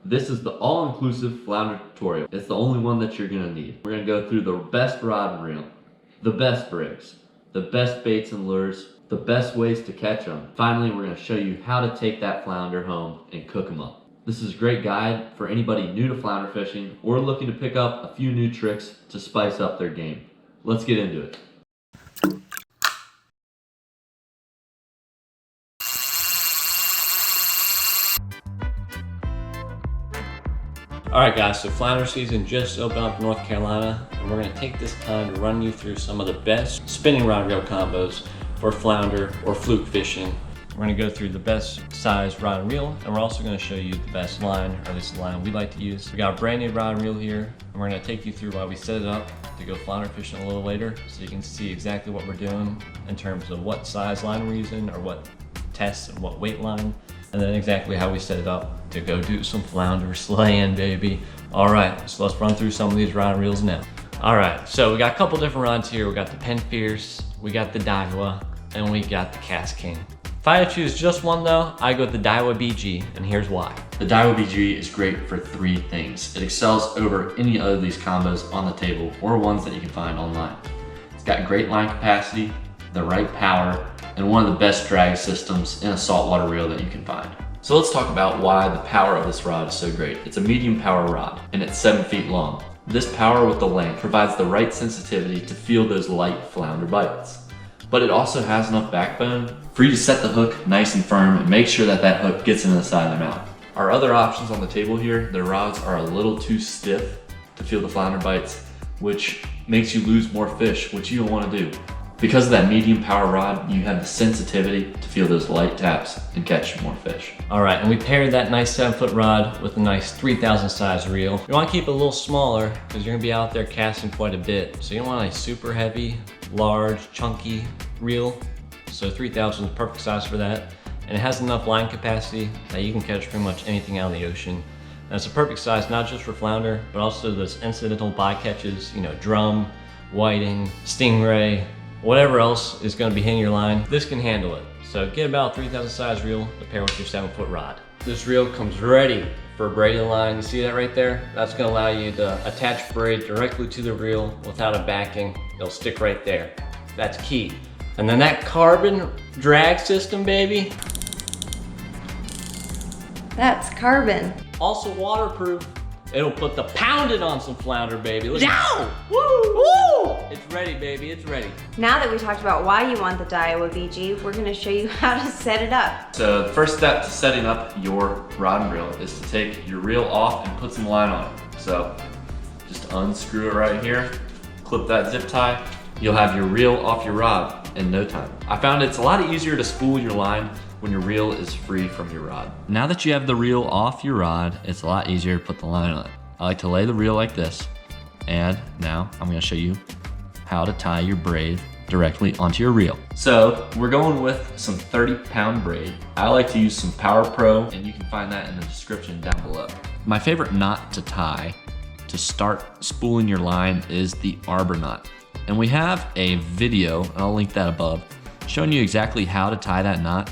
This is the all-inclusive flounder tutorial. It's the only one that you're gonna need. We're gonna go through the best rod and reel, the best rigs, the best baits and lures, the best ways to catch them. Finally, we're gonna show you how to take that flounder home and cook them up. This is a great guide for anybody new to flounder fishing or looking to pick up a few new tricks to spice up their game. Let's get into it. Alright guys, so flounder season just opened up in North Carolina, and we're going to take this time to run you through some of the best spinning rod and reel combos for flounder or fluke fishing. We're going to go through the best size rod and reel, and we're also going to show you the best line, or at least the line we like to use. We got a brand new rod and reel here, and we're going to take you through why we set it up to go flounder fishing a little later, so you can see exactly what we're doing in terms of what size line we're using, or what tests and what weight line, and then exactly how we set it up to go do some flounder slaying, baby. All right, so let's run through some of these rod and reels now. All right, so we got a couple different rods here. We got the Penn Fierce, we got the Daiwa, and we got the Cast King. If I had to choose just one though, I go with the Daiwa BG, and here's why. The Daiwa BG is great for three things. It excels over any other of these combos on the table or ones that you can find online. It's got great line capacity, the right power, and one of the best drag systems in a saltwater reel that you can find. So let's talk about why the power of this rod is so great. It's a medium power rod, and it's 7 feet long. This power with the length provides the right sensitivity to feel those light flounder bites. But it also has enough backbone for you to set the hook nice and firm and make sure that that hook gets into the side of the mouth. Our other options on the table here, the rods are a little too stiff to feel the flounder bites, which makes you lose more fish, which you don't want to do. Because of that medium power rod, you have the sensitivity to feel those light taps and catch more fish. All right, and we paired that nice 7-foot rod with a nice 3,000 size reel. You want to keep it a little smaller because you're going to be out there casting quite a bit. So you don't want a super heavy, large, chunky reel. So 3,000 is the perfect size for that. And it has enough line capacity that you can catch pretty much anything out of the ocean. And it's a perfect size not just for flounder, but also those incidental bycatches, you know, drum, whiting, stingray, whatever else is going to be hitting your line. This can handle it. So get about 3,000 size reel to pair with your 7-foot rod. This reel comes ready for a braided line. You see that right there? That's going to allow you to attach braid directly to the reel without a backing. It'll stick right there. That's key. And then that carbon drag system, baby. That's carbon. Also waterproof. It'll put the pounding on some flounder, baby. Let's go! Woo! Woo! It's ready, baby, it's ready. Now that we talked about why you want the Daiwa BG, we're gonna show you how to set it up. So the first step to setting up your rod and reel is to take your reel off and put some line on it. So just unscrew it right here, clip that zip tie. You'll have your reel off your rod in no time. I found it's a lot easier to spool your line when your reel is free from your rod. Now that you have the reel off your rod, it's a lot easier to put the line on it. I like to lay the reel like this, and now I'm gonna show you how to tie your braid directly onto your reel. So we're going with some 30-pound braid. I like to use some Power Pro, and you can find that in the description down below. My favorite knot to tie to start spooling your line is the arbor knot. And we have a video, and I'll link that above, showing you exactly how to tie that knot.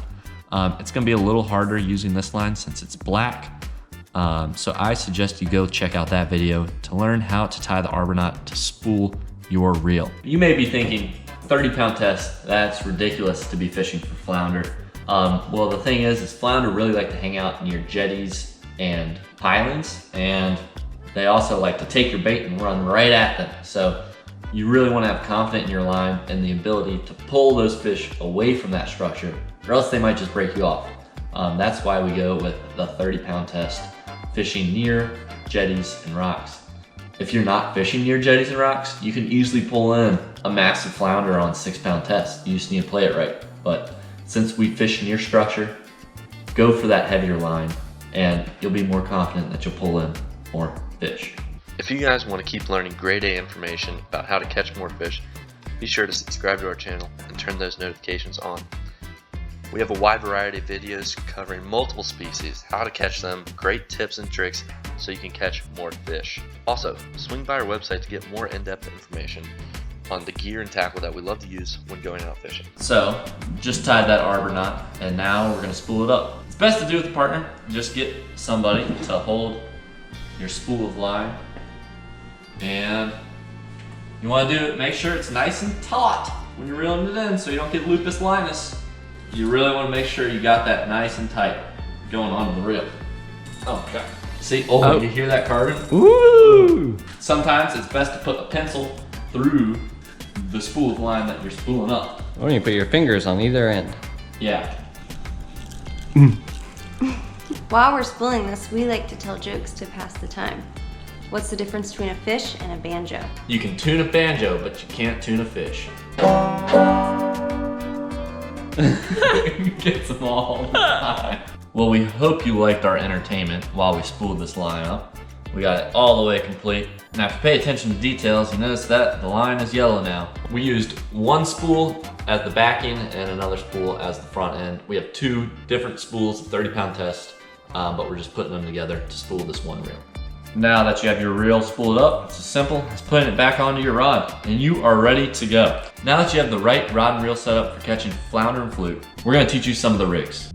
It's gonna be a little harder using this line since it's black. So I suggest you go check out that video to learn how to tie the arbor knot to spool your reel. You may be thinking, 30-pound test, that's ridiculous to be fishing for flounder. Well, the thing is flounder really like to hang out near jetties and pilings, and they also like to take your bait and run right at them. So you really want to have confidence in your line and the ability to pull those fish away from that structure, or else they might just break you off. That's why we go with the 30-pound test, fishing near jetties and rocks. If you're not fishing near jetties and rocks, you can easily pull in a massive flounder on a 6-pound test. You just need to play it right. But since we fish near structure, go for that heavier line, and you'll be more confident that you'll pull in more fish. If you guys want to keep learning grade A information about how to catch more fish, be sure to subscribe to our channel and turn those notifications on. We have a wide variety of videos covering multiple species, how to catch them, great tips and tricks so you can catch more fish. Also, swing by our website to get more in-depth information on the gear and tackle that we love to use when going out fishing. So, just tied that arbor knot, and now we're gonna spool it up. It's best to do with a partner. Just get somebody to hold your spool of line, and you wanna do it, make sure it's nice and taut when you're reeling it in so you don't get lupus linus. You really wanna make sure you got that nice and tight going onto the reel. Okay. See, you hear that carbon? Ooh! Sometimes it's best to put a pencil through the spool of line that you're spooling up. Or you put your fingers on either end. Yeah. While we're spooling this, we like to tell jokes to pass the time. What's the difference between a fish and a banjo? You can tune a banjo, but you can't tune a fish. Gets them all the time. Well, we hope you liked our entertainment while we spooled this line up. We got it all the way complete. Now, if you pay attention to details, you notice that the line is yellow now. We used one spool as the backing and another spool as the front end. We have two different spools, 30-pound test, but we're just putting them together to spool this one reel. Now that you have your reel spooled up, it's as simple as putting it back onto your rod, and you are ready to go. Now that you have the right rod and reel set up for catching flounder and fluke, we're gonna teach you some of the rigs.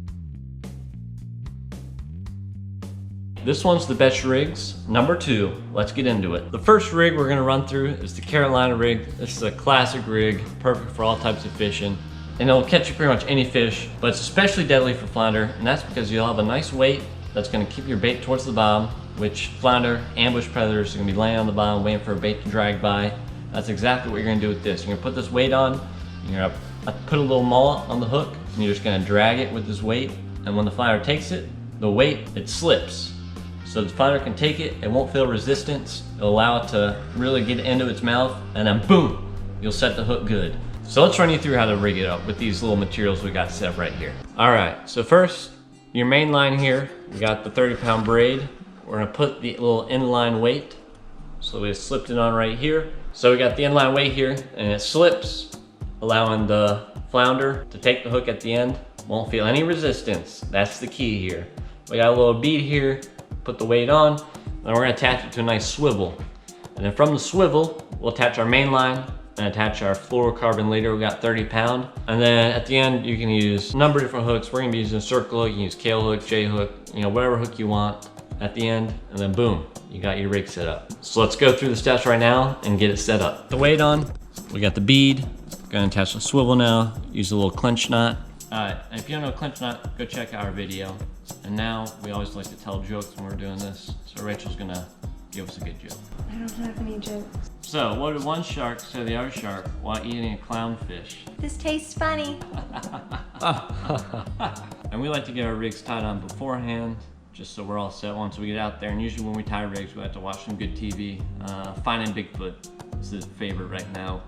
This one's the best rigs. Number 2, let's get into it. The first rig we're gonna run through is the Carolina rig. This is a classic rig, perfect for all types of fishing. And it'll catch you pretty much any fish, but it's especially deadly for flounder, and that's because you'll have a nice weight that's gonna keep your bait towards the bottom, which flounder, ambush predators are gonna be laying on the bottom waiting for a bait to drag by. That's exactly what you're gonna do with this. You're gonna put this weight on, you're gonna put a little mullet on the hook, and you're just gonna drag it with this weight, and when the flounder takes it, the weight, it slips. So the flounder can take it, it won't feel resistance, it'll allow it to really get into its mouth, and then boom, you'll set the hook good. So let's run you through how to rig it up with these little materials we got set up right here. All right, so first, your main line here, we got the 30-pound braid. We're gonna put the little inline weight. So we slipped it on right here. So we got the inline weight here, and it slips, allowing the flounder to take the hook at the end. Won't feel any resistance, that's the key here. We got a little bead here, put the weight on, and we're gonna attach it to a nice swivel. And then from the swivel, we'll attach our main line and attach our fluorocarbon leader. We got 30-pound. And then at the end, you can use a number of different hooks. We're gonna be using a circle hook, you can use Kale hook, J hook, you know, whatever hook you want at the end, and then boom, you got your rig set up. So let's go through the steps right now and get it set up. The weight on, we got the bead, gonna attach the swivel now, use a little clench knot. All right, and if you don't know clench knot, go check out our video. And now, we always like to tell jokes when we're doing this, so Rachel's gonna give us a good joke. I don't have any jokes. So, what did one shark say to the other shark while eating a clownfish? This tastes funny. And we like to get our rigs tied on beforehand, just so we're all set once we get out there. And usually when we tie rigs, we like to watch some good TV. Finding Bigfoot is his favorite right now.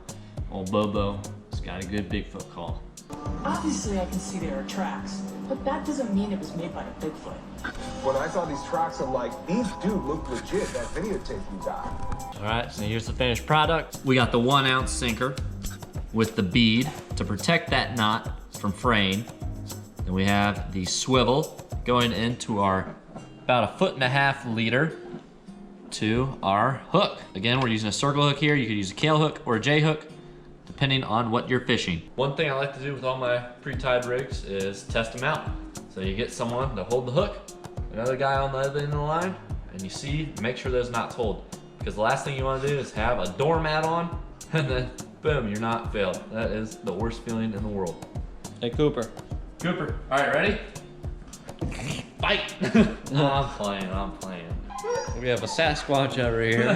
Old Bobo has got a good Bigfoot call. Obviously, I can see there are tracks, but that doesn't mean it was made by a Bigfoot. When I saw these tracks, I'm like, these do look legit, that videotape you got. All right, so here's the finished product. We got the 1-ounce sinker with the bead to protect that knot from fraying. Then we have the swivel going into our about 1.5 leader to our hook. Again, we're using a circle hook here. You could use a Kale hook or a J hook, depending on what you're fishing. One thing I like to do with all my pre-tied rigs is test them out. So you get someone to hold the hook, another guy on the other end of the line, and you see, make sure those knots hold. Because the last thing you want to do is have a doormat on, and then boom, your knot failed. That is the worst feeling in the world. Hey, Cooper. Cooper, all right, ready? Fight! I'm playing. We have a Sasquatch over here.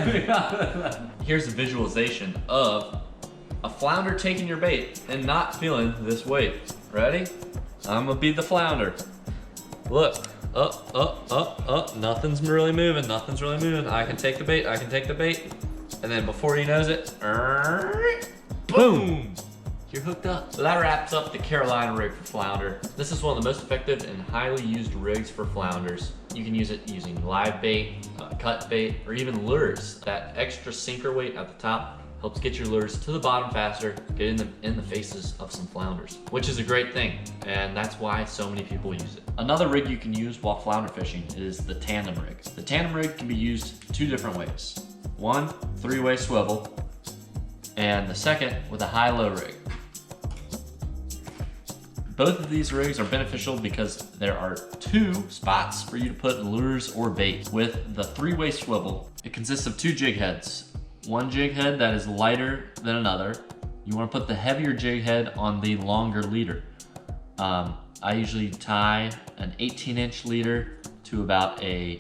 Here's a visualization of a flounder taking your bait and not feeling this weight. Ready? I'm gonna be the flounder. Look, up, nothing's really moving, I can take the bait, and then before you knows it, boom! You're hooked up. So that wraps up the Carolina rig for flounder. This is one of the most effective and highly used rigs for flounders. You can use it using live bait, cut bait, or even lures. That extra sinker weight at the top helps get your lures to the bottom faster, getting them in the faces of some flounders, which is a great thing, and that's why so many people use it. Another rig you can use while flounder fishing is the tandem rig. The tandem rig can be used 2 different ways. One, 3-way swivel, and the second with a high-low rig. Both of these rigs are beneficial because there are 2 spots for you to put lures or bait. With the 3-way swivel, it consists of 2 jig heads. One jig head that is lighter than another. You want to put the heavier jig head on the longer leader. I usually tie an 18-inch leader to about a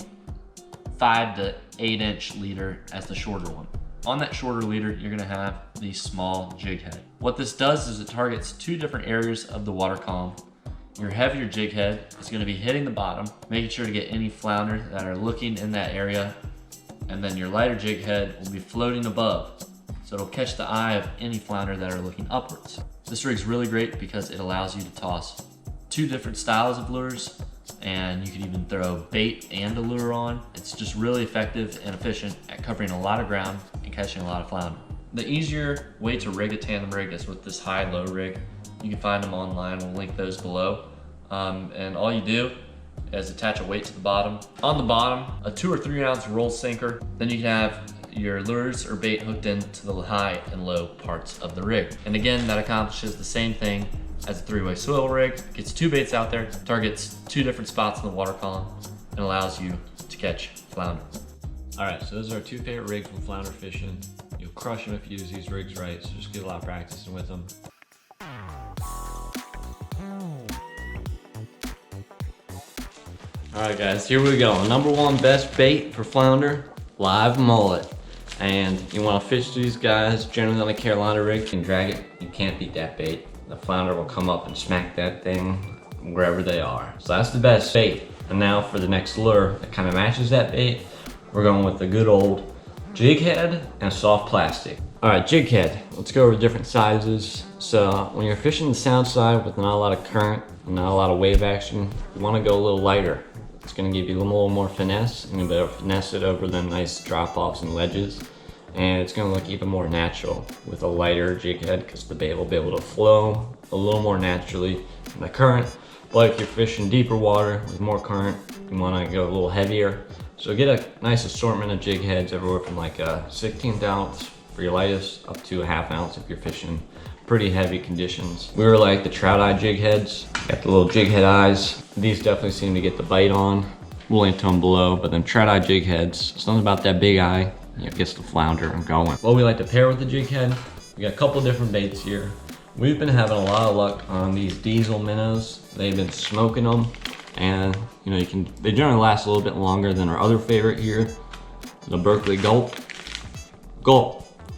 5 to 8-inch leader as the shorter one. On that shorter leader, you're gonna have the small jig head. What this does is it targets 2 different areas of the water column. Your heavier jig head is gonna be hitting the bottom, making sure to get any flounder that are looking in that area, and then your lighter jig head will be floating above, so it'll catch the eye of any flounder that are looking upwards. This rig's really great because it allows you to toss 2 different styles of lures, and you can even throw bait and a lure on. It's just really effective and efficient at covering a lot of ground and catching a lot of flounder. The easier way to rig a tandem rig is with this high-low rig. You can find them online, we'll link those below. And all you do is attach a weight to the bottom. On the bottom, a 2 or 3 ounce roll sinker. Then you can have your lures or bait hooked into the high and low parts of the rig. And again, that accomplishes the same thing as a 3-way swivel rig. Gets 2 baits out there, targets 2 different spots in the water column, and allows you to catch flounder. All right, so those are our 2 favorite rigs from flounder fishing. You'll crush them if you use these rigs right, so just get a lot of practicing with them. All right guys, here we go. #1 best bait for flounder, live mullet. And you wanna fish these guys generally on a Carolina rig. You can drag it, you can't beat that bait. The flounder will come up and smack that thing wherever they are. So that's the best bait. And now for the next lure that kind of matches that bait, we're going with the good old jig head and soft plastic. All right, jig head. Let's go over different sizes. So when you're fishing the sound side with not a lot of current and not a lot of wave action, you want to go a little lighter. It's going to give you a little more finesse, and you'll be able to finesse it over the nice drop-offs and ledges. And it's going to look even more natural with a lighter jig head because the bait will be able to flow a little more naturally in the current. But if you're fishing deeper water with more current, you want to go a little heavier. So get a nice assortment of jig heads, everywhere from like a 16th ounce for your lightest up to a ½ ounce if you're fishing pretty heavy conditions. We really like the trout eye jig heads. Got the little jig head eyes. These definitely seem to get the bite on. We'll link to them below, but them trout eye jig heads, something about that big eye, it gets the flounder going. What we like to pair with the jig head, we got a couple different baits here. We've been having a lot of luck on these diesel minnows. They've been smoking them, and you know, they generally last a little bit longer than our other favorite here, the Berkeley Gulp.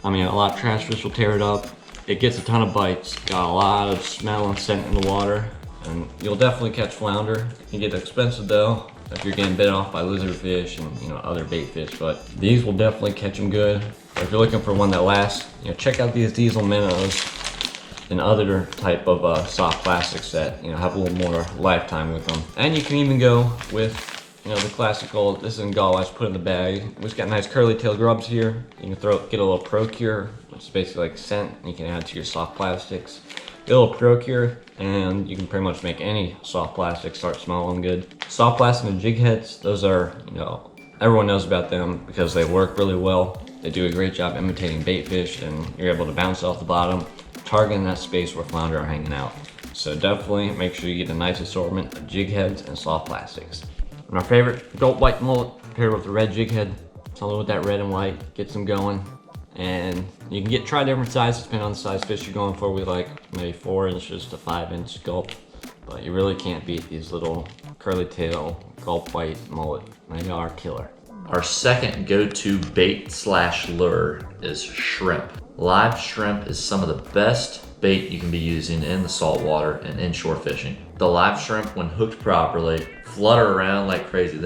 I mean, a lot of trash fish will tear it up. It gets a ton of bites, got a lot of smell and scent in the water, and you'll definitely catch flounder. It can get expensive though if you're getting bit off by lizardfish and other bait fish, but these will definitely catch them good. Or if you're looking for one that lasts, check out these diesel minnows and other type of soft plastics that have a little more lifetime with them. And you can even go with the classical, this is in gall, I just put in the bag. We just got nice curly tail grubs here. You can get a little Procure, which is basically like scent, and you can add to your soft plastics. Get a little Procure, and you can pretty much make any soft plastic start smelling good. Soft plastic and jig heads, those are, everyone knows about them because they work really well. They do a great job imitating bait fish, and you're able to bounce off the bottom, targeting that space where flounder are hanging out. So definitely make sure you get a nice assortment of jig heads and soft plastics. And our favorite Gulp white mullet paired with the red jig head, something with that red and white, gets them going. And you can try different sizes depending on the size fish you're going for. We like maybe 4 inches to 5 inch Gulp, but you really can't beat these little curly tail Gulp white mullet. They are killer. Our second go-to bait/lure is shrimp. Live shrimp is some of the best bait you can be using in the saltwater and inshore fishing. The live shrimp, when hooked properly, flutter around like crazy.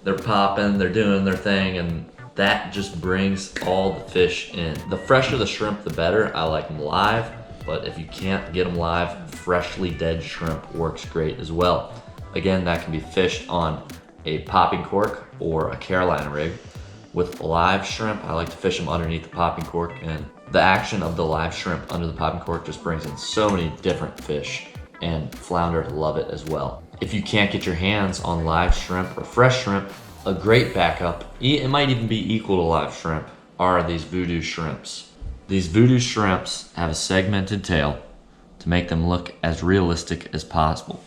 They're popping, they're doing their thing, and that just brings all the fish in. The fresher the shrimp, the better. I like them live, but if you can't get them live, freshly dead shrimp works great as well. Again, that can be fished on a popping cork or a Carolina rig. With live shrimp, I like to fish them underneath the popping cork, and the action of the live shrimp under the popping cork just brings in so many different fish, and flounder love it as well. If you can't get your hands on live shrimp or fresh shrimp, a great backup, it might even be equal to live shrimp, are these voodoo shrimps. These voodoo shrimps have a segmented tail to make them look as realistic as possible.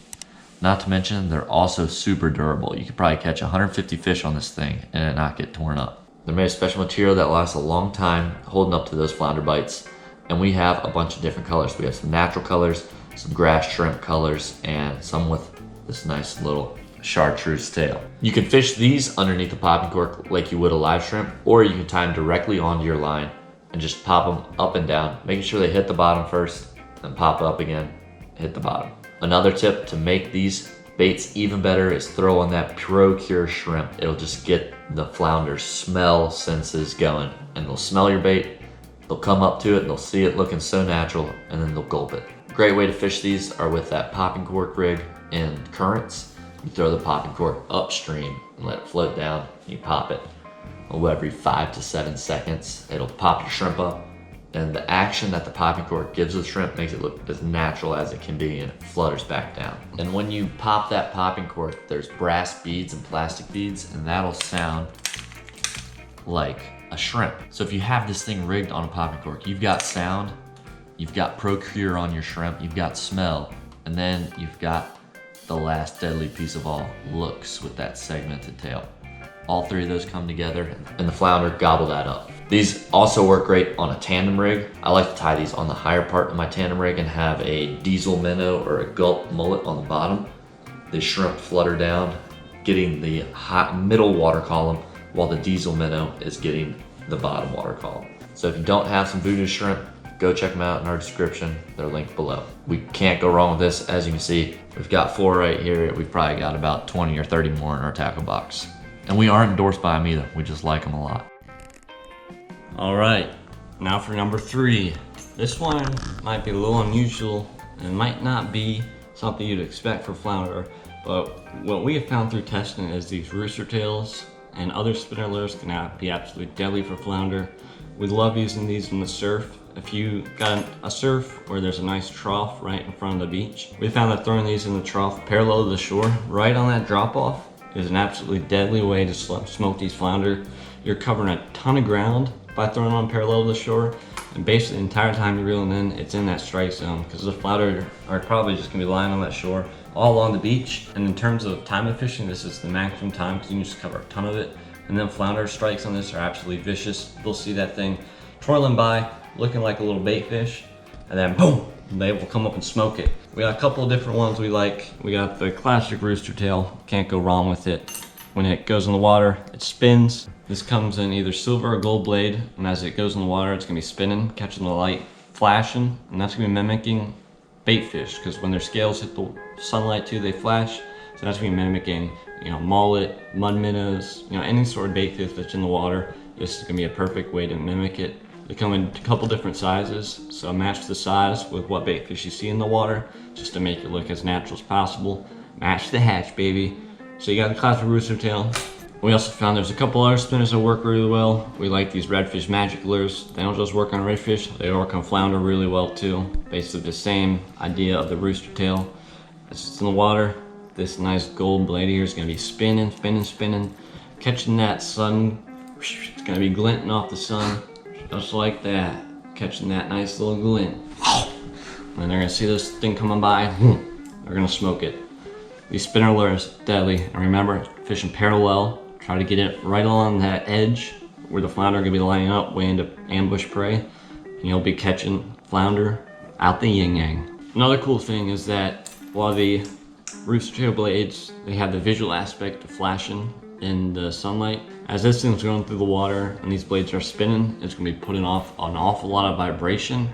Not to mention, they're also super durable. You could probably catch 150 fish on this thing and it not get torn up. They're made of special material that lasts a long time, holding up to those flounder bites. And we have a bunch of different colors. We have some natural colors, some grass shrimp colors, and some with this nice little chartreuse tail. You can fish these underneath the popping cork like you would a live shrimp, or you can tie them directly onto your line and just pop them up and down, making sure they hit the bottom first, then pop up again, hit the bottom. Another tip to make these baits even better is throw on that Pro-Cure shrimp. It'll just get the flounder smell senses going, and they'll smell your bait, they'll come up to it, they'll see it looking so natural, and then they'll gulp it. Great way to fish these are with that popping cork rig in currents. You throw the popping cork upstream and let it float down. You pop it every 5 to 7 seconds. It'll pop your shrimp up, and the action that the popping cork gives the shrimp makes it look as natural as it can be, and it flutters back down. And when you pop that popping cork, there's brass beads and plastic beads, and that'll sound like a shrimp. So if you have this thing rigged on a popping cork, you've got sound, you've got Pro-Cure on your shrimp, you've got smell, and then you've got the last deadly piece of all, looks with that segmented tail. All three of those come together and the flounder gobble that up. These also work great on a tandem rig. I like to tie these on the higher part of my tandem rig and have a diesel minnow or a gulp mullet on the bottom. The shrimp flutter down, getting the hot middle water column, while the diesel minnow is getting the bottom water column. So if you don't have some voodoo shrimp, go check them out in our description. They're linked below. We can't go wrong with this. As you can see, we've got 4 right here. We've probably got about 20 or 30 more in our tackle box. And we aren't endorsed by them either. We just like them a lot. All right, now for number 3. This one might be a little unusual and might not be something you'd expect for flounder, but what we have found through testing is these rooster tails and other spinner lures can be absolutely deadly for flounder. We love using these in the surf. If you got a surf where there's a nice trough right in front of the beach, we found that throwing these in the trough parallel to the shore, right on that drop off, is an absolutely deadly way to smoke these flounder. You're covering a ton of ground by throwing on parallel to the shore, and basically the entire time you're reeling in, it's in that strike zone, because the flounder are probably just gonna be lying on that shore all along the beach. And in terms of time of fishing, this is the maximum time because you can just cover a ton of it. And then flounder strikes on this are absolutely vicious. You'll see that thing twirling by, looking like a little bait fish, and then boom, they will come up and smoke it. We got a couple of different ones we like. We got the classic rooster tail, can't go wrong with it. When it goes in the water, it spins. This comes in either silver or gold blade, and as it goes in the water, it's gonna be spinning, catching the light, flashing, and that's gonna be mimicking bait fish, because when their scales hit the sunlight too, they flash. So that's gonna be mimicking, mullet, mud minnows, any sort of bait fish that's in the water. This is gonna be a perfect way to mimic it. They come in a couple different sizes, so match the size with what bait fish you see in the water, just to make it look as natural as possible. Match the hatch, baby. So you got the classic rooster tail. We also found there's a couple other spinners that work really well. We like these redfish magic lures. They don't just work on redfish, they work on flounder really well too. Basically the same idea of the rooster tail. It's just in the water. This nice gold blade here is gonna be spinning, spinning, spinning, catching that sun. It's gonna be glinting off the sun, just like that. Catching that nice little glint. And they're gonna see this thing coming by, they're gonna smoke it. These spinner lures, deadly. And remember, fishing parallel, try to get it right along that edge where the flounder are gonna be lining up, waiting to ambush prey. And you'll be catching flounder out the yin yang. Another cool thing is that while the rooster tail blades, they have the visual aspect of flashing in the sunlight, as this thing's going through the water and these blades are spinning, it's gonna be putting off an awful lot of vibration,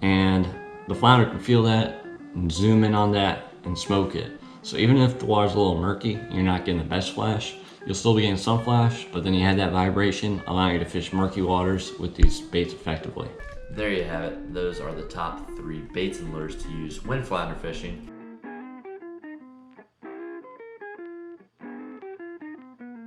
and the flounder can feel that and zoom in on that and smoke it. So even if the water's a little murky, you're not getting the best flash, you'll still be getting some flash, but then you had that vibration allowing you to fish murky waters with these baits effectively. There you have it. Those are the top 3 baits and lures to use when flounder fishing.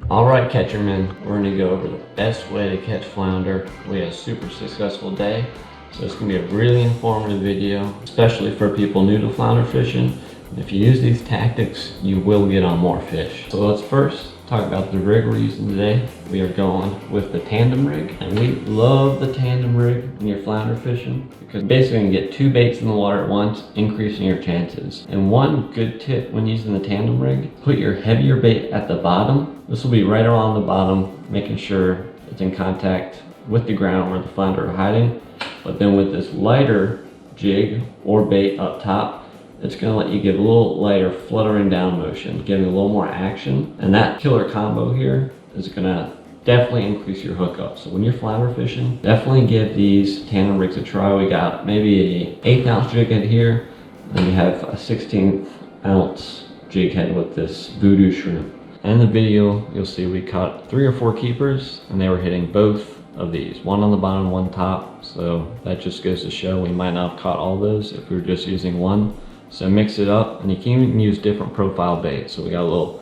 All right, catchermen, we're gonna go over the best way to catch flounder. We had a super successful day, so it's gonna be a really informative video, especially for people new to flounder fishing. If you use these tactics, you will get on more fish. So let's first talk about the rig we're using today. We are going with the tandem rig, and we love the tandem rig when you're flounder fishing because basically you can get 2 baits in the water at once, increasing your chances. And one good tip when using the tandem rig, put your heavier bait at the bottom. This will be right around the bottom, making sure it's in contact with the ground where the flounder are hiding. But then with this lighter jig or bait up top, it's gonna let you give a little lighter fluttering down motion, giving a little more action. And that killer combo here is gonna definitely increase your hookup. So when you're flounder fishing, definitely give these tandem rigs a try. We got maybe a 1/8 ounce jig head here, and we have a 16 ounce jig head with this voodoo shrimp. In the video, you'll see we caught 3 or 4 keepers, and they were hitting both of these, one on the bottom, one top. So that just goes to show we might not have caught all those if we were just using one. So mix it up, and you can even use different profile bait. So we got a little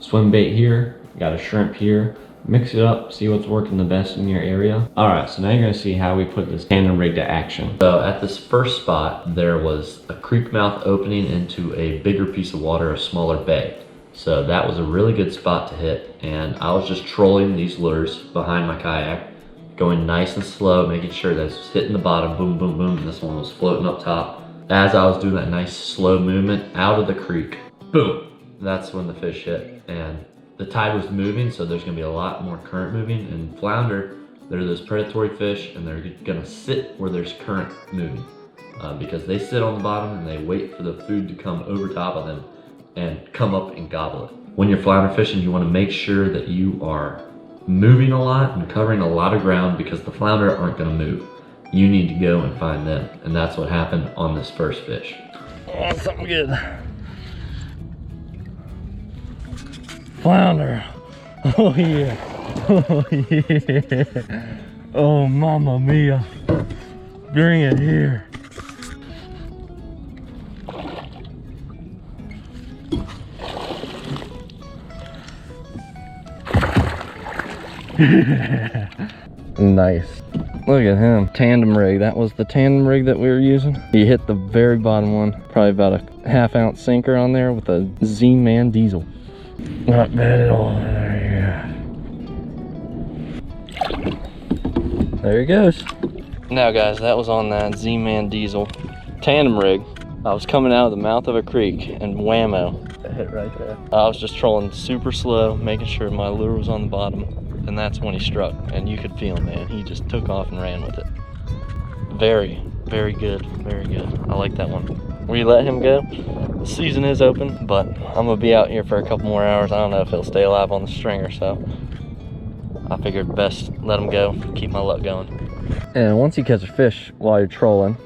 swim bait here, we got a shrimp here. Mix it up, see what's working the best in your area. All right, so now you're gonna see how we put this tandem rig to action. So at this first spot, there was a creek mouth opening into a bigger piece of water, a smaller bay. So that was a really good spot to hit. And I was just trolling these lures behind my kayak, going nice and slow, making sure that it's hitting the bottom, boom, boom, boom. And this one was floating up top. As I was doing that nice slow movement out of the creek, boom, that's when the fish hit. And the tide was moving, so there's gonna be a lot more current moving. And flounder, they're those predatory fish, and they're gonna sit where there's current moving because they sit on the bottom and they wait for the food to come over top of them and come up and gobble it. When you're flounder fishing, you wanna make sure that you are moving a lot and covering a lot of ground because the flounder aren't gonna move. You need to go and find them. And that's what happened on this first fish. Oh, something good. Flounder. Oh yeah. Oh yeah. Oh mamma mia. Bring it here. Nice. Look at him. Tandem rig. That was the tandem rig that we were using. He hit the very bottom one. Probably about a 1/2 ounce sinker on there with a Z-Man diesel. Not bad at all. There he goes. Now guys, that was on that Z-Man diesel tandem rig. I was coming out of the mouth of a creek and whammo. That hit right there. I was just trolling super slow, making sure my lure was on the bottom. And that's when he struck, and you could feel him, man. He just took off and ran with it. Very, very good, very good. I like that one. We let him go. The season is open, but I'm gonna be out here for a couple more hours. I don't know if he'll stay alive on the stringer, so I figured best let him go, keep my luck going. And once you catch a fish while you're trolling,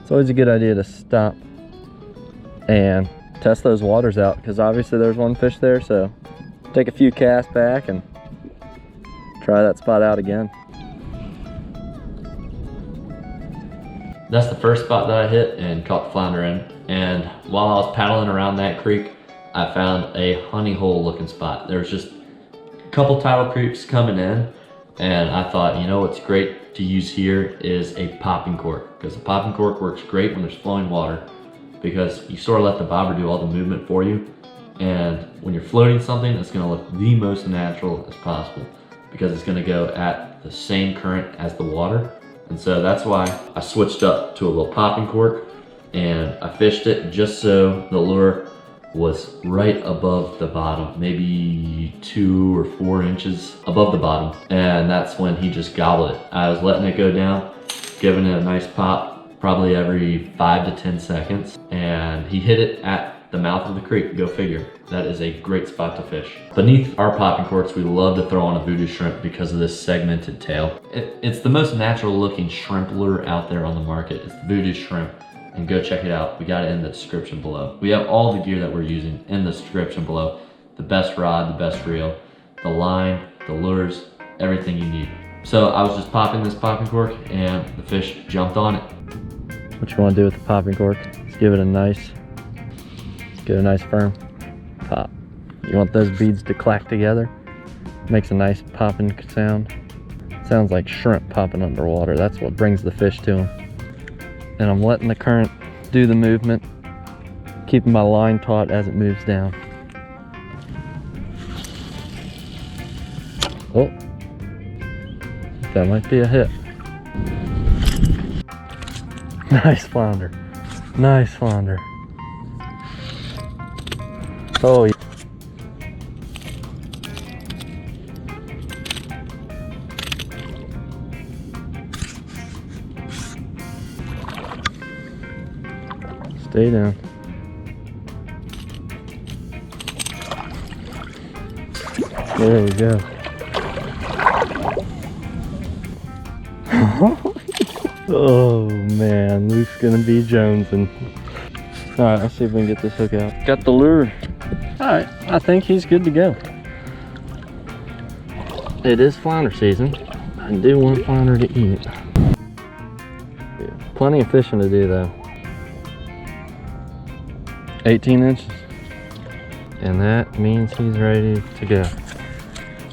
it's always a good idea to stop and test those waters out, because obviously there's one fish there, so take a few casts back and try that spot out again. That's the first spot that I hit and caught the flounder in. And while I was paddling around that creek, I found a honey hole looking spot. There was just a couple tidal creeks coming in, and I thought, you know what's great to use here is a popping cork, because a popping cork works great when there's flowing water, because you sort of let the bobber do all the movement for you. And when you're floating something, it's gonna look the most natural as possible, because it's gonna go at the same current as the water. And so that's why I switched up to a little popping cork, and I fished it just so the lure was right above the bottom, maybe 2 or 4 inches above the bottom. And that's when he just gobbled it. I was letting it go down, giving it a nice pop, probably every 5 to 10 seconds. And he hit it at the mouth of the creek. Go figure. That is a great spot to fish. Beneath our popping corks, we love to throw on a voodoo shrimp because of this segmented tail. It's the most natural looking shrimp lure out there on the market. It's the voodoo shrimp, and go check it out. We got it in the description below. We have all the gear that we're using in the description below. The best rod, the best reel, the line, the lures, everything you need. So I was just popping this popping cork and the fish jumped on it. What you want to do with the popping cork is give it a nice firm pop. You want those beads to clack together. Makes a nice popping sound. Sounds like shrimp popping underwater. That's what brings the fish to them. And I'm letting the current do the movement, keeping my line taut as it moves down. That might be a hit. Nice flounder. Nice flounder. Oh, yeah. Stay down. There we go. Oh man, Luke's gonna be jonesing. Alright, let's see if we can get this hook out. Got the lure. Alright, I think he's good to go. It is flounder season. I do want flounder to eat. Plenty of fishing to do though. 18 inches. And that means he's ready to go.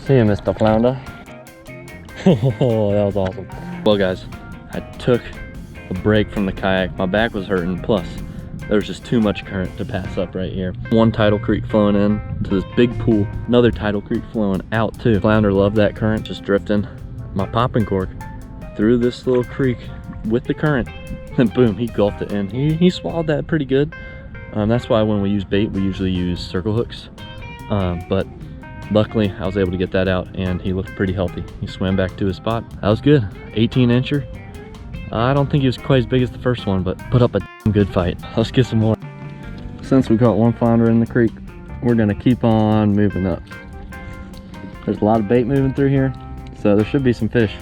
See you, Mr. Flounder. Oh, that was awesome. Well guys, I took a break from the kayak. My back was hurting, plus there's just too much current to pass up right here. One tidal creek flowing in to this big pool, another tidal creek flowing out too. Flounder loved that current, just drifting my popping cork through this little creek with the current, and boom, he gulped it in. He swallowed that pretty good. That's why when we use bait, we usually use circle hooks. But luckily, I was able to get that out, and he looked pretty healthy. He swam back to his spot. That was good. 18 incher. I don't think he was quite as big as the first one, but put up a good fight. Let's get some more. Since we caught one flounder in the creek, we're gonna keep on moving up. There's a lot of bait moving through here, so there should be some fish.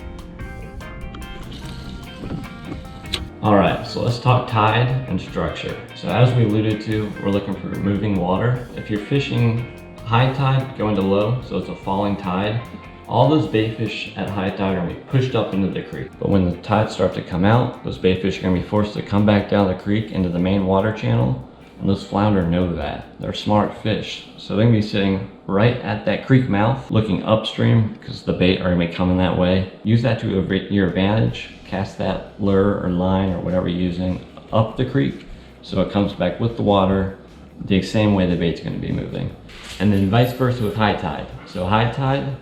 All right, so let's talk tide and structure. So as we alluded to, we're looking for moving water. If you're fishing high tide going to low, so it's a falling tide, all those bait fish at high tide are gonna be pushed up into the creek. But when the tides start to come out, those bait fish are gonna be forced to come back down the creek into the main water channel. And those flounder know that. They're smart fish. So they're gonna be sitting right at that creek mouth, looking upstream, because the bait are gonna be coming that way. Use that to your advantage. Cast that lure or line or whatever you're using up the creek, so it comes back with the water the same way the bait's gonna be moving. And then vice versa with high tide. So high tide,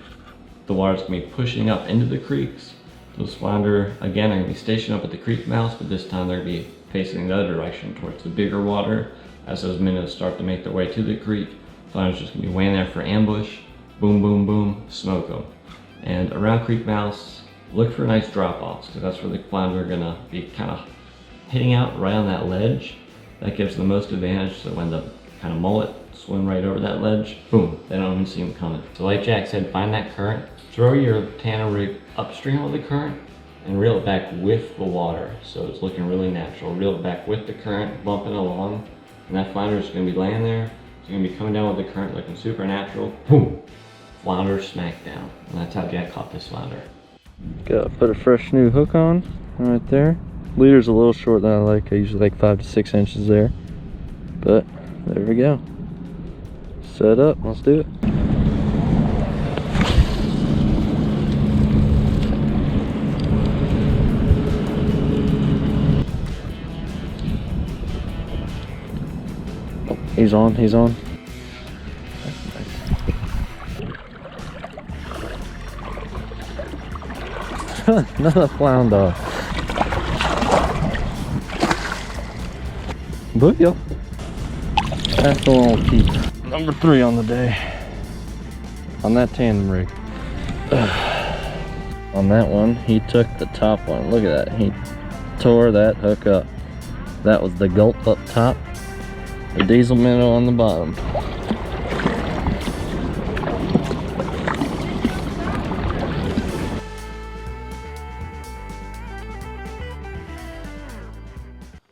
the water's gonna be pushing up into the creeks. Those flounder, again, are gonna be stationed up at the creek mouth, but this time they're gonna be facing the other direction towards the bigger water. As those minnows start to make their way to the creek, flounder's just gonna be weighing there for ambush. Boom, boom, boom, smoke them. And around creek mouths, look for nice drop-offs, because that's where the flounder are gonna be kind of hitting out right on that ledge. That gives the most advantage, so when the kind of mullet swim right over that ledge, boom, they don't even see them coming. So like Jack said, find that current, throw your tanner rig upstream of the current, and reel it back with the water, so it's looking really natural. Reel it back with the current, bumping along, and that flounder is gonna be laying there. It's gonna be coming down with the current looking super natural. Boom, flounder smack down. And that's how Jack caught this flounder. Gotta put a fresh new hook on right there. Leader's a little short than I like. I usually like 5 to 6 inches there. But there we go. Set up, let's do it. Oh, he's on, he's on. Another flounder. Booyah. That's the one we'll keep. Number 3 on the day. On that tandem rig. On that one, he took the top one. Look at that. He tore that hook up. That was the gulp up top. The diesel minnow on the bottom.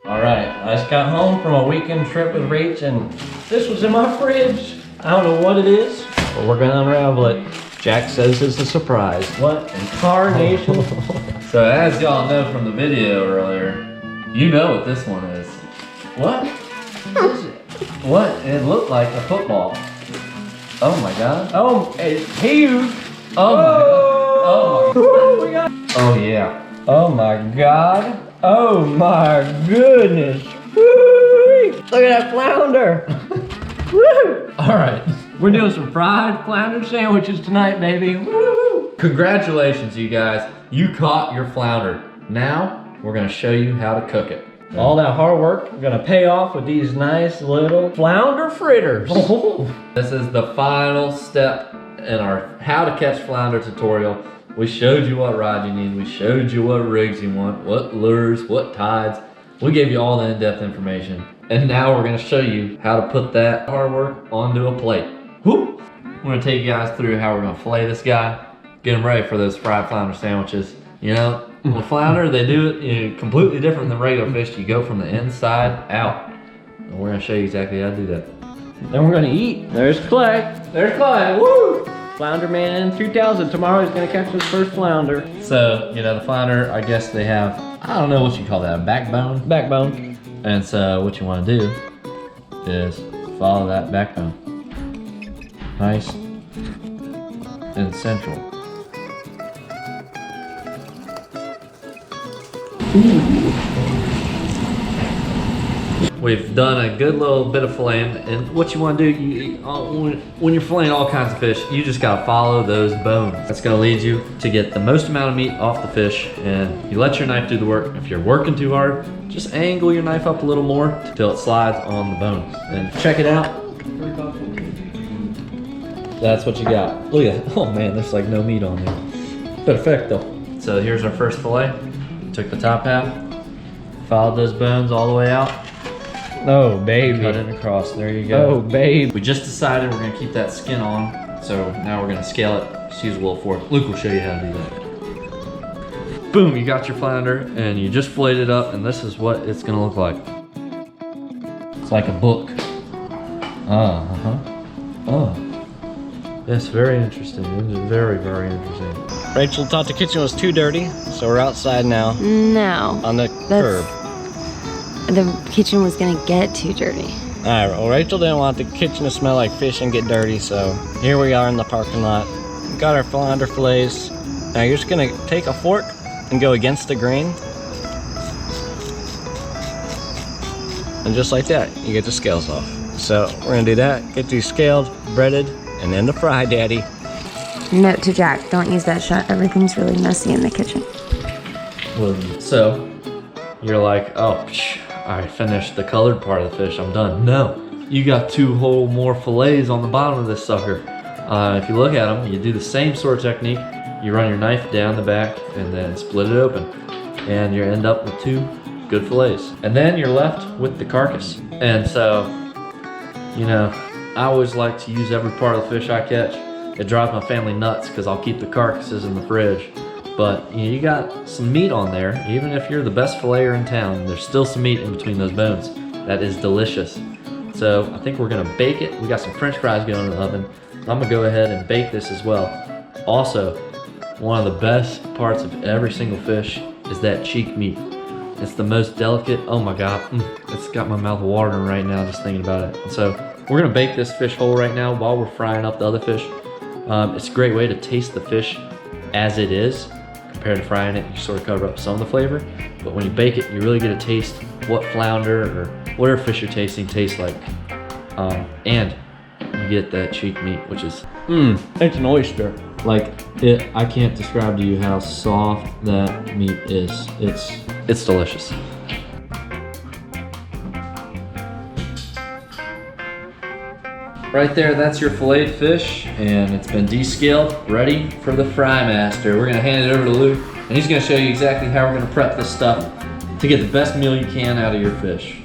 Alright, I just got home from a weekend trip with Rach, and this was in my fridge. I don't know what it is, but we're gonna unravel it. Jack says it's a surprise. What in tarnation? So as y'all know from the video earlier, you know what this one is. What? What? It looked like a football. Oh my god. Oh, it's huge. Oh my god. Oh my god. Oh yeah. Oh my god. Oh my goodness. Woo! Look at that flounder. Woo! Alright. We're doing some fried flounder sandwiches tonight, baby. Woo! Congratulations, you guys. You caught your flounder. Now, we're gonna show you how to cook it. All that hard work, we're gonna pay off with these nice little flounder fritters. This is the final step in our how to catch flounder tutorial. We showed you what rod you need. We showed you what rigs you want, what lures, what tides. We gave you all the in-depth information. And now we're gonna show you how to put that hard work onto a plate. Whoop! I'm gonna take you guys through how we're gonna fillet this guy, get him ready for those fried flounder sandwiches. You know, with flounder, they do it completely different than regular fish. You go from the inside out. And we're gonna show you exactly how to do that. Then we're gonna eat. There's Clay. There's Clay. Woo! Flounder Man 2000. Tomorrow he's gonna catch his first flounder. So, you know, the flounder, I guess they have, I don't know what you call that, a backbone? Backbone. And so what you wanna do is follow that backbone. Nice and central. We've done a good little bit of filleting, and what you want to do, when you're filleting all kinds of fish, you just gotta follow those bones. That's gonna lead you to get the most amount of meat off the fish, and you let your knife do the work. If you're working too hard, just angle your knife up a little more until it slides on the bones. And check it out. That's what you got. Look at that. Oh man, there's like no meat on there. Perfecto. So here's our first fillet. Took the top half, followed those bones all the way out. Oh, baby. Cut it across, there you go. Oh, babe. We just decided we're gonna keep that skin on, so now we're gonna scale it. Just use a little fork. Luke will show you how to do that. Boom, you got your flounder, and you just filleted it up, and this is what it's gonna look like. It's like a book. Oh. It's very interesting. It's very, very interesting. Rachel thought the kitchen was too dirty, so we're outside now No. on the curb. The kitchen was gonna get too dirty. Alright, well Rachel didn't want the kitchen to smell like fish and get dirty, so here we are in the parking lot. Got our flounder fillets. Now you're just gonna take a fork and go against the grain. And just like that, you get the scales off. So we're gonna do that, get these scaled, breaded, and then the fry, Daddy. Note to Jack, don't use that shot. Everything's really messy in the kitchen. So, you're like, oh, I finished the colored part of the fish, I'm done. No, you got 2 whole more fillets on the bottom of this sucker. If you look at them, you do the same sort of technique. You run your knife down the back and then split it open. And you end up with 2 good fillets. And then you're left with the carcass. And so, you know, I always like to use every part of the fish I catch. It drives my family nuts because I'll keep the carcasses in the fridge. But you know, you got some meat on there. Even if you're the best filleter in town, there's still some meat in between those bones. That is delicious. So I think we're gonna bake it. We got some French fries going in the oven. I'm gonna go ahead and bake this as well. Also, one of the best parts of every single fish is that cheek meat. It's the most delicate. Oh my God, it's got my mouth watering right now just thinking about it. And so we're gonna bake this fish whole right now while we're frying up the other fish. It's a great way to taste the fish as it is. Compared to frying it, you sort of cover up some of the flavor. But when you bake it, you really get a taste what flounder or whatever fish you're tasting tastes like. And you get that cheek meat, which is, it's an oyster. Like, I can't describe to you how soft that meat is. It's delicious. Right there, that's your filleted fish, and it's been descaled, ready for the fry master. We're gonna hand it over to Luke, and he's gonna show you exactly how we're gonna prep this stuff to get the best meal you can out of your fish.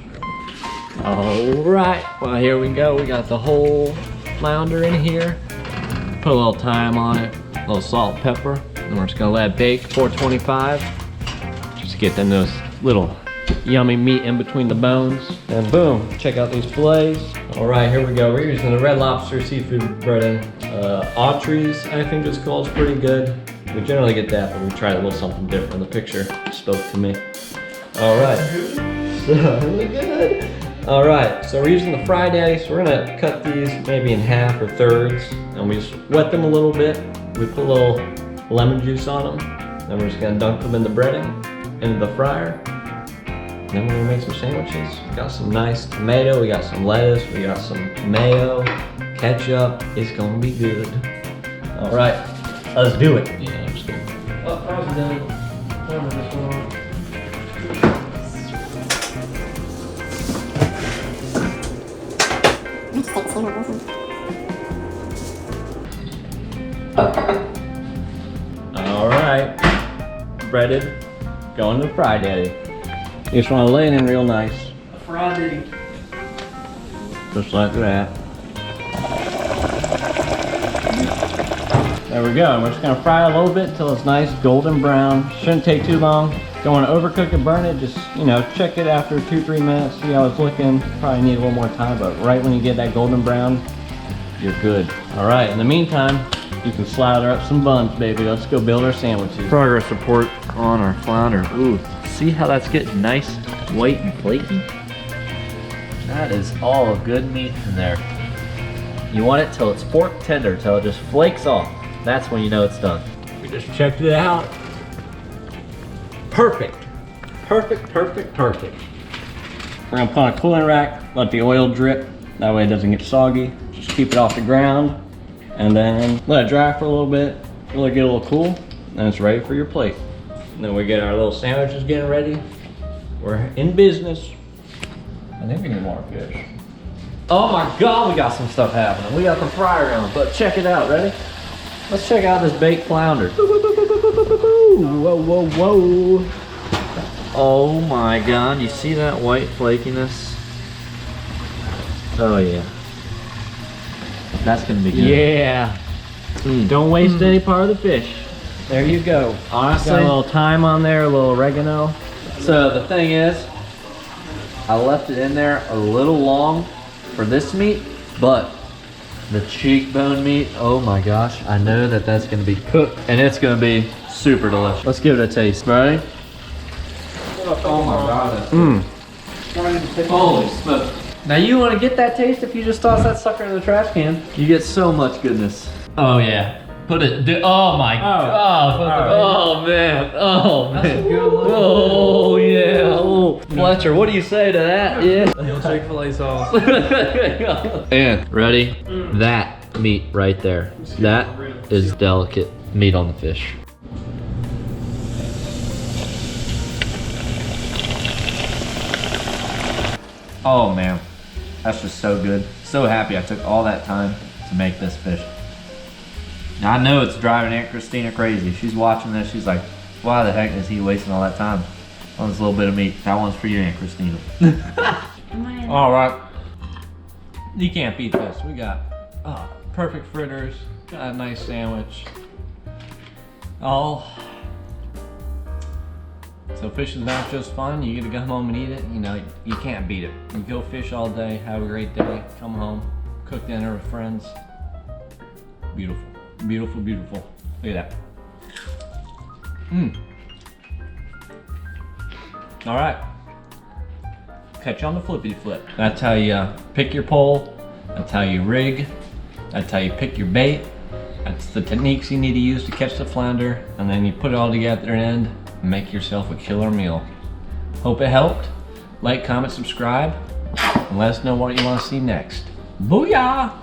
All right, well here we go. We got the whole flounder in here. Put a little thyme on it, a little salt, pepper. And we're just gonna let it bake 425. Just to get them those little yummy meat in between the bones. And boom, check out these fillets. All right, here we go. We're using the Red Lobster seafood breading. Autry's, I think it's called, is pretty good. We generally get that, but we tried a little something different. The picture spoke to me. All right, so really good. All right, so we're using the Fry Daddy, so we're gonna cut these maybe in half or thirds, and we just wet them a little bit. We put a little lemon juice on them, then we're just gonna dunk them in the breading, into the fryer. Then we're gonna make some sandwiches. We got some nice tomato, we got some lettuce, we got some mayo, ketchup. It's gonna be good. All right, Let's do it. Yeah, I'm just kidding. Oh, that was done. All right, breaded, going to fry daddy. You just want to lay it in real nice. Friday. Just like that. There we go. We're just gonna fry it a little bit until it's nice golden brown. Shouldn't take too long. Don't want to overcook it, burn it. Just, you know, check it after 2-3 minutes. See how it's looking. Probably need a little more time, but right when you get that golden brown, you're good. All right, in the meantime, you can slather up some buns, baby. Let's go build our sandwiches. Progress report on our flounder. Ooh, see how that's getting nice, white and flaky? That is all good meat in there. You want it till it's fork tender, till it just flakes off. That's when you know it's done. We just checked it out. Perfect. Perfect, perfect, perfect. We're gonna put on a cooling rack, let the oil drip. That way it doesn't get soggy. Just keep it off the ground. And then let it dry for a little bit. Let it get a little cool. And it's ready for your plate. And then we get our little sandwiches getting ready. We're in business. I think we need more fish. Oh my God, we got some stuff happening. We got the fryer going, but check it out, ready? Let's check out this baked flounder. Whoa, whoa, whoa. Oh my God, you see that white flakiness? Oh yeah. That's gonna be good. Yeah. Don't waste any part of the fish. There you go. Honestly, got a little thyme on there, a little oregano. so the thing is, I left it in there a little long for this meat, but the cheekbone meat, oh my gosh, I know that that's gonna be cooked and it's gonna be super delicious. Let's give it a taste, ready? Oh my God. Holy smoke. Now you wanna get that taste if you just toss that sucker in the trash can. You get so much goodness. Oh yeah. Put it, oh my God. Oh man, oh man. Oh yeah. Oh. Fletcher, what do you say to that? Yeah. Chick-fil-A sauce. And ready? That meat right there. That is delicate meat on the fish. Oh man, that's just so good. So happy I took all that time to make this fish. Now I know it's driving Aunt Christina crazy. She's watching this, she's like, why the heck is he wasting all that time on this little bit of meat? That one's for you, Aunt Christina. All right. You can't beat this. We got perfect fritters, got a nice sandwich. So fish is not just fun, you get to go home and eat it. You know, you can't beat it. You go fish all day, have a great day, come home, cook dinner with friends. Beautiful, beautiful, beautiful. Look at that. All right. Catch you on the flippity flip. That's how you pick your pole. That's how you rig. That's how you pick your bait. That's the techniques you need to use to catch the flounder. And then you put it all together at the end and make yourself a killer meal. Hope it helped. Like, comment, subscribe, and let us know what you want to see next. Booyah!